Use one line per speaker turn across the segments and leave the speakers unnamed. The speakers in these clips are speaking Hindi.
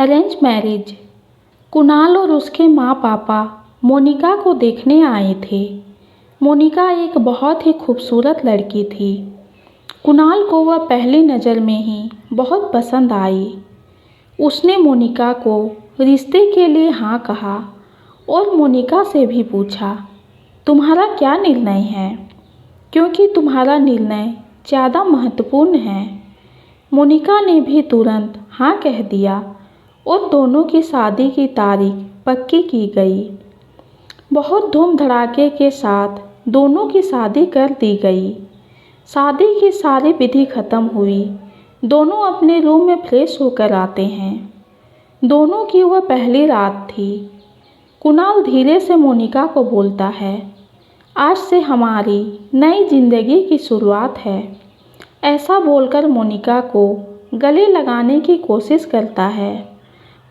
Arrange marriage. कुणाल और उसके माँ पापा मोनिका को देखने आए थे। मोनिका एक बहुत ही खूबसूरत लड़की थी। कुणाल को वह पहली नज़र में ही बहुत पसंद आई। उसने मोनिका को रिश्ते के लिए हाँ कहा और मोनिका से भी पूछा, तुम्हारा क्या निर्णय है, क्योंकि तुम्हारा निर्णय ज़्यादा महत्वपूर्ण है। मोनिका ने भी तुरंत हाँ कह दिया और दोनों की शादी की तारीख पक्की की गई। बहुत धूम धड़ाके के साथ दोनों की शादी कर दी गई। शादी की सारी विधि खत्म हुई। दोनों अपने रूम में फ्रेश होकर आते हैं। दोनों की वह पहली रात थी। कुणाल धीरे से मोनिका को बोलता है, आज से हमारी नई जिंदगी की शुरुआत है। ऐसा बोलकर मोनिका को गले लगाने की कोशिश करता है,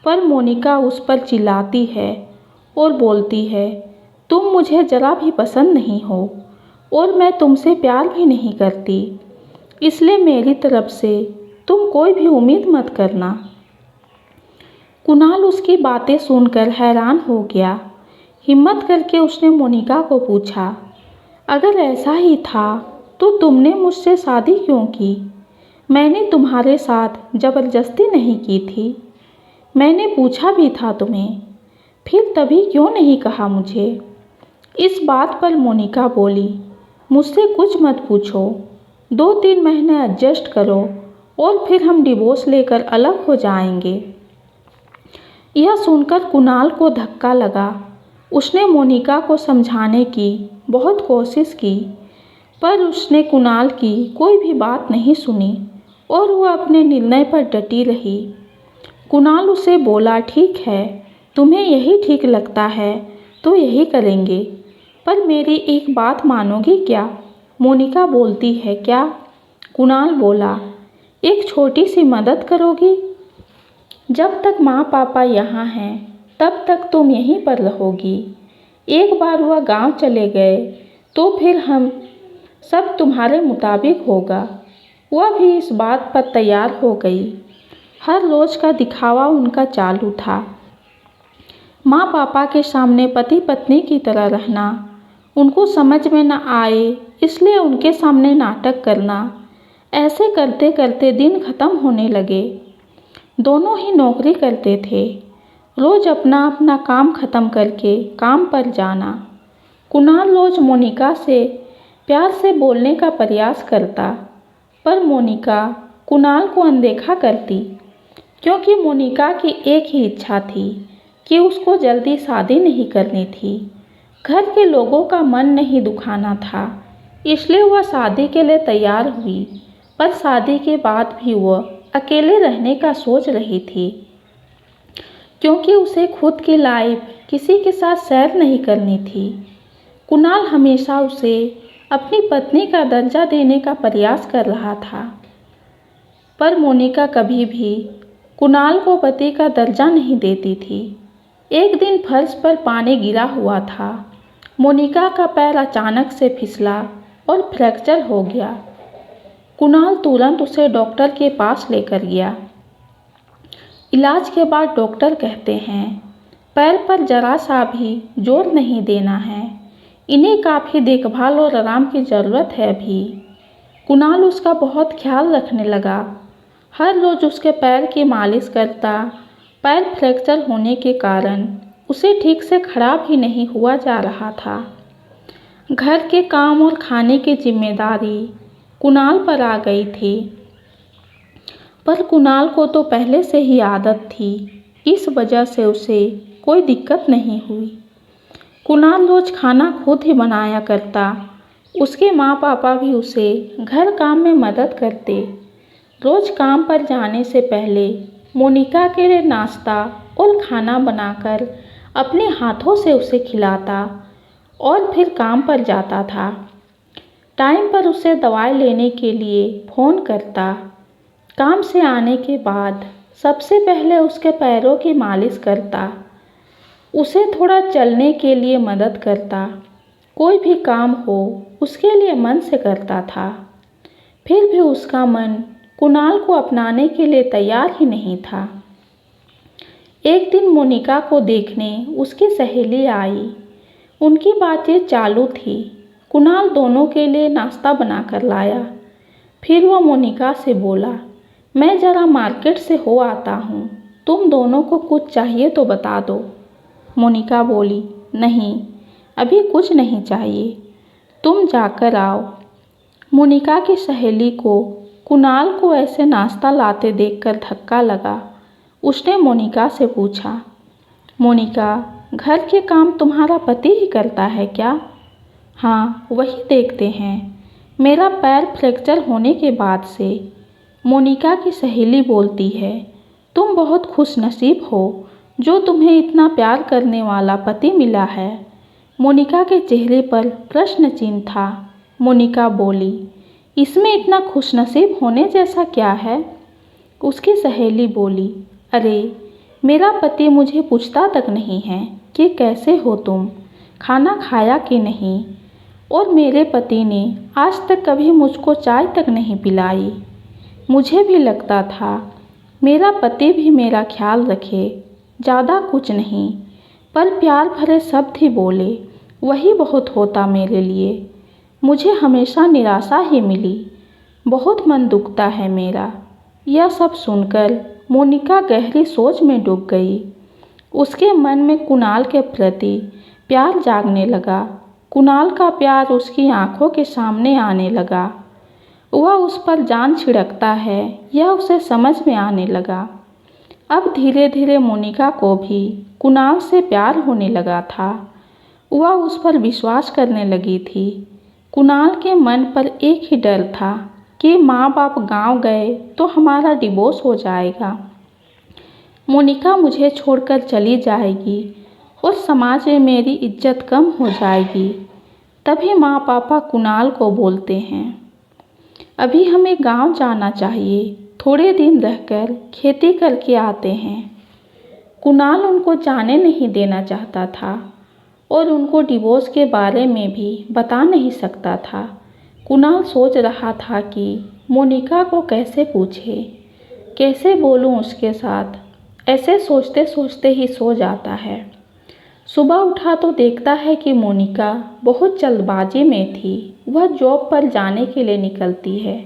पर मोनिका उस पर चिल्लाती है और बोलती है, तुम मुझे ज़रा भी पसंद नहीं हो और मैं तुमसे प्यार भी नहीं करती, इसलिए मेरी तरफ से तुम कोई भी उम्मीद मत करना। कुणाल उसकी बातें सुनकर हैरान हो गया। हिम्मत करके उसने मोनिका को पूछा, अगर ऐसा ही था तो तुमने मुझसे शादी क्यों की? मैंने तुम्हारे साथ ज़बरदस्ती नहीं की थी। मैंने पूछा भी था तुम्हें, फिर तभी क्यों नहीं कहा मुझे? इस बात पर मोनिका बोली, मुझसे कुछ मत पूछो, 2-3 महीने एडजस्ट करो और फिर हम डिवोर्स लेकर अलग हो जाएंगे। यह सुनकर कुणाल को धक्का लगा। उसने मोनिका को समझाने की बहुत कोशिश की, पर उसने कुणाल की कोई भी बात नहीं सुनी और वह अपने निर्णय पर डटी रही। कुणाल उसे बोला, ठीक है, तुम्हें यही ठीक लगता है तो यही करेंगे, पर मेरी एक बात मानोगी क्या? मोनिका बोलती है, क्या? कुणाल बोला, एक छोटी सी मदद करोगी? जब तक माँ पापा यहाँ हैं तब तक तुम यहीं पर रहोगी। एक बार वह गांव चले गए तो फिर हम सब तुम्हारे मुताबिक होगा। वह भी इस बात पर तैयार हो गई। हर रोज़ का दिखावा उनका चालू था। माँ पापा के सामने पति पत्नी की तरह रहना, उनको समझ में न आए इसलिए उनके सामने नाटक करना। ऐसे करते करते दिन ख़त्म होने लगे। दोनों ही नौकरी करते थे। रोज़ अपना अपना काम ख़त्म करके काम पर जाना। कुणाल रोज़ मोनिका से प्यार से बोलने का प्रयास करता, पर मोनिका कुणाल को अनदेखा करती, क्योंकि मोनिका की एक ही इच्छा थी कि उसको जल्दी शादी नहीं करनी थी। घर के लोगों का मन नहीं दुखाना था, इसलिए वह शादी के लिए तैयार हुई, पर शादी के बाद भी वह अकेले रहने का सोच रही थी, क्योंकि उसे खुद की लाइफ किसी के साथ शेयर नहीं करनी थी। कुणाल हमेशा उसे अपनी पत्नी का दर्जा देने का प्रयास कर रहा था, पर मोनिका कभी भी कुणाल को पति का दर्जा नहीं देती थी। एक दिन फर्श पर पानी गिरा हुआ था। मोनिका का पैर अचानक से फिसला और फ्रैक्चर हो गया। कुणाल तुरंत उसे डॉक्टर के पास लेकर गया। इलाज के बाद डॉक्टर कहते हैं, पैर पर जरा सा भी जोर नहीं देना है, इन्हें काफ़ी देखभाल और आराम की ज़रूरत है भी। कुणाल उसका बहुत ख्याल रखने लगा। हर रोज़ उसके पैर की मालिश करता। पैर फ्रैक्चर होने के कारण उसे ठीक से खड़ा भी नहीं हुआ जा रहा था। घर के काम और खाने की जिम्मेदारी कुणाल पर आ गई थी, पर कुणाल को तो पहले से ही आदत थी, इस वजह से उसे कोई दिक्कत नहीं हुई। कुणाल रोज़ खाना खुद ही बनाया करता। उसके माँ पापा भी उसे घर काम में मदद करते। रोज़ काम पर जाने से पहले मोनिका के लिए नाश्ता और खाना बनाकर अपने हाथों से उसे खिलाता और फिर काम पर जाता था। टाइम पर उसे दवाई लेने के लिए फ़ोन करता। काम से आने के बाद सबसे पहले उसके पैरों की मालिश करता, उसे थोड़ा चलने के लिए मदद करता। कोई भी काम हो उसके लिए मन से करता था। फिर भी उसका मन कुणाल को अपनाने के लिए तैयार ही नहीं था। एक दिन मोनिका को देखने उसकी सहेली आई। उनकी बातें चालू थी। कुणाल दोनों के लिए नाश्ता बनाकर लाया। फिर वो मोनिका से बोला, मैं ज़रा मार्केट से हो आता हूँ, तुम दोनों को कुछ चाहिए तो बता दो। मोनिका बोली, नहीं, अभी कुछ नहीं चाहिए, तुम जाकर आओ। मोनिका की सहेली को कुणाल को ऐसे नाश्ता लाते देखकर धक्का लगा। उसने मोनिका से पूछा, मोनिका, घर के काम तुम्हारा पति ही करता है क्या? हाँ, वही देखते हैं। मेरा पैर फ्रैक्चर होने के बाद से। मोनिका की सहेली बोलती है, तुम बहुत खुशनसीब हो जो तुम्हें इतना प्यार करने वाला पति मिला है। मोनिका के चेहरे पर प्रश्न चिन्ह था। मोनिका बोली, इसमें इतना खुशनसीब होने जैसा क्या है? उसकी सहेली बोली, अरे, मेरा पति मुझे पूछता तक नहीं है कि कैसे हो तुम, खाना खाया कि नहीं, और मेरे पति ने आज तक कभी मुझको चाय तक नहीं पिलाई। मुझे भी लगता था मेरा पति भी मेरा ख्याल रखे, ज़्यादा कुछ नहीं, पर प्यार भरे शब्द ही बोले, वही बहुत होता मेरे लिए। मुझे हमेशा निराशा ही मिली, बहुत मन दुखता है मेरा। यह सब सुनकर मोनिका गहरी सोच में डूब गई। उसके मन में कुणाल के प्रति प्यार जागने लगा। कुणाल का प्यार उसकी आंखों के सामने आने लगा। वह उस पर जान छिड़कता है, यह उसे समझ में आने लगा। अब धीरे धीरे मोनिका को भी कुणाल से प्यार होने लगा था। वह उस पर विश्वास करने लगी थी। कुणाल के मन पर एक ही डर था कि माँ बाप गांव गए तो हमारा डिवोर्स हो जाएगा, मोनिका मुझे छोड़कर चली जाएगी और समाज में मेरी इज्जत कम हो जाएगी। तभी माँ पापा कुणाल को बोलते हैं, अभी हमें गांव जाना चाहिए, थोड़े दिन रहकर खेती करके आते हैं। कुणाल उनको जाने नहीं देना चाहता था और उनको डिवोर्स के बारे में भी बता नहीं सकता था। कुणाल सोच रहा था कि मोनिका को कैसे पूछे, कैसे बोलूं उसके साथ। ऐसे सोचते सोचते ही सो जाता है। सुबह उठा तो देखता है कि मोनिका बहुत जल्दबाजी में थी। वह जॉब पर जाने के लिए निकलती है।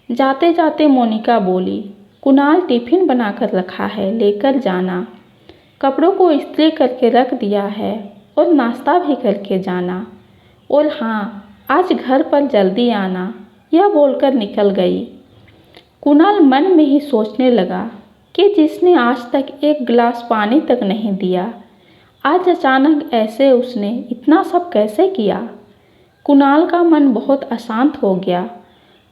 जाते जाते मोनिका बोली, कुणाल टिफ़िन बनाकर रखा है, लेकर जाना। कपड़ों को इस्त्री करके रख दिया है और नाश्ता भी करके जाना। और हाँ, आज घर पर जल्दी आना, यह बोलकर निकल गई। कुणाल मन में ही सोचने लगा कि जिसने आज तक एक गिलास पानी तक नहीं दिया, आज अचानक ऐसे उसने इतना सब कैसे किया। कुणाल का मन बहुत अशांत हो गया।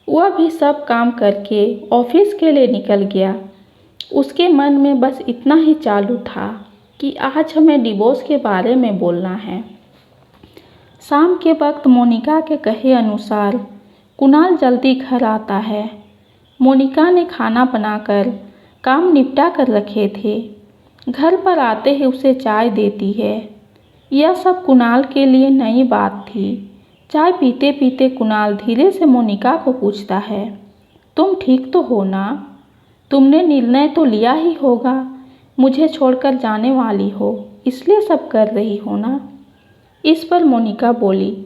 वह भी सब काम करके ऑफिस के लिए निकल गया। उसके मन में बस इतना ही चालू था कि आज हमें डिवोर्स के बारे में बोलना है। शाम के वक्त मोनिका के कहे अनुसार कुणाल जल्दी घर आता है। मोनिका ने खाना बनाकर काम निपटा कर रखे थे। घर पर आते ही उसे चाय देती है। यह सब कुणाल के लिए नई बात थी। चाय पीते पीते कुणाल धीरे से मोनिका को पूछता है, तुम ठीक तो हो ना? तुमने निर्णय तो लिया ही होगा, मुझे छोड़कर जाने वाली हो, इसलिए सब कर रही हो ना? इस पर मोनिका बोली,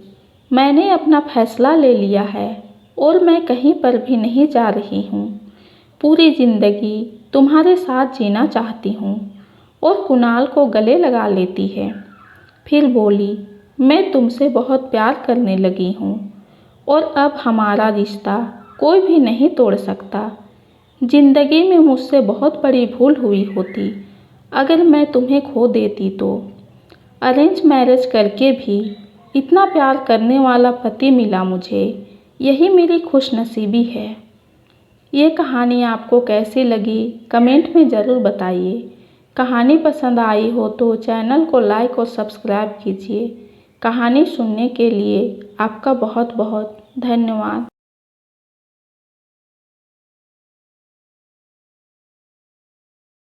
मैंने अपना फैसला ले लिया है और मैं कहीं पर भी नहीं जा रही हूँ। पूरी ज़िंदगी तुम्हारे साथ जीना चाहती हूँ। और कुणाल को गले लगा लेती है। फिर बोली, मैं तुमसे बहुत प्यार करने लगी हूँ और अब हमारा रिश्ता कोई भी नहीं तोड़ सकता। ज़िंदगी में मुझसे बहुत बड़ी भूल हुई होती अगर मैं तुम्हें खो देती तो। अरेंज मैरिज करके भी इतना प्यार करने वाला पति मिला मुझे, यही मेरी खुशनसीबी है। ये कहानी आपको कैसी लगी कमेंट में ज़रूर बताइए। कहानी पसंद आई हो तो चैनल को लाइक और सब्सक्राइब कीजिए। कहानी सुनने के लिए आपका बहुत बहुत धन्यवाद।